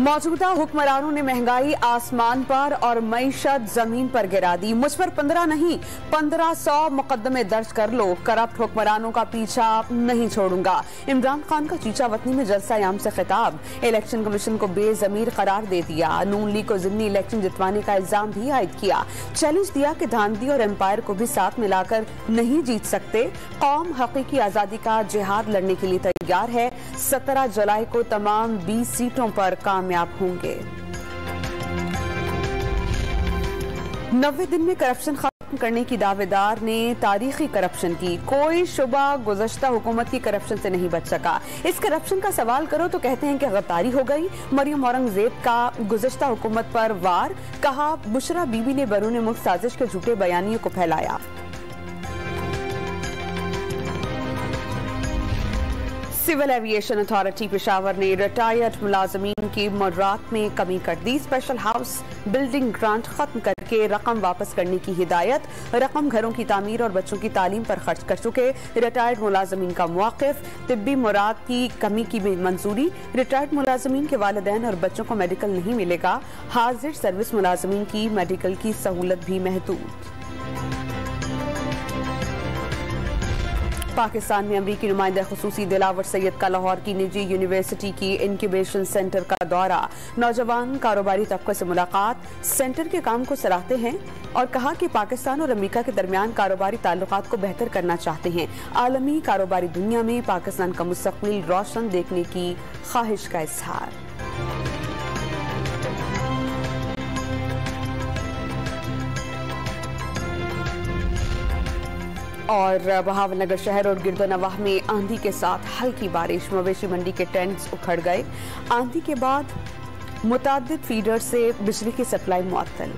मौजूदा हुक्मरानों ने महंगाई आसमान पर और मईशत जमीन पर गिरा दी। मुझ पर 15 नहीं 1500 मुकदमे दर्ज कर लो, करप्ट हुक्मरानों का पीछा नहीं छोड़ूंगा। इमरान खान का चीचा वतनी में जलसा-ए-आम से खिताब। इलेक्शन कमीशन को बेजमीर करार दे दिया। नून लीग को जिमनी इलेक्शन जितवाने का इल्जाम भी आयद किया। चैलेंज दिया कि धांधली और एम्पायर को भी साथ मिलाकर नहीं जीत सकते। कौम हकीकी आजादी का जिहाद लड़ने के लिए तैयार है। 17 जुलाई को तमाम 20 सीटों पर कामयाब होंगे। 90 दिन में करप्शन खत्म करने की दावेदार ने तारीखी करप्शन की। कोई शुबा गुज़श्ता हुकूमत की करप्शन से नहीं बच सका। इस करप्शन का सवाल करो तो कहते हैं कि गद्दारी हो गई। मरियम औरंगजेब का गुज़श्ता हुकूमत पर वार, कहा बुशरा बीबी ने बैरून मुल्क साजिश के झूठे बयानियों को फैलाया। सिविल एविएशन अथॉरिटी पेशावर ने रिटायर्ड मुलाजमीन की मुआवजात में कमी कर दी। स्पेशल हाउस बिल्डिंग ग्रांट खत्म करके रकम वापस करने की हिदायत। रकम घरों की तामीर और बच्चों की तालीम पर खर्च कर चुके रिटायर्ड मुलाजमीन का मौक़िफ़। तिब्बी मुराद की कमी की भी मंजूरी। रिटायर्ड मुलाजमीन के वालिदैन और बच्चों को मेडिकल नहीं मिलेगा। हाजिर सर्विस मुलाजमीन की मेडिकल की सहूलत भी महदूद। पाकिस्तान में अमरीकी नुमाइंदा खुसूसी दिलावर सैयद का लाहौर की निजी यूनिवर्सिटी की इंक्यूबेशन सेंटर का दौरा। नौजवान कारोबारी तबके से मुलाकात। सेंटर के काम को सराहते हैं और कहा कि पाकिस्तान और अमरीका के दरमियान कारोबारी ताल्लुकात को बेहतर करना चाहते हैं। आलमी कारोबारी दुनिया में पाकिस्तान का मुस्तकबिल रोशन देखने की ख्वाहिश का इजहार। और बहावलनगर शहर और गिरदोनवाह में आंधी के साथ हल्की बारिश। मवेशी मंडी के टेंट्स उखड़ गए। आंधी के बाद मुताद्दिद फीडर से बिजली की सप्लाई मुअत्तल।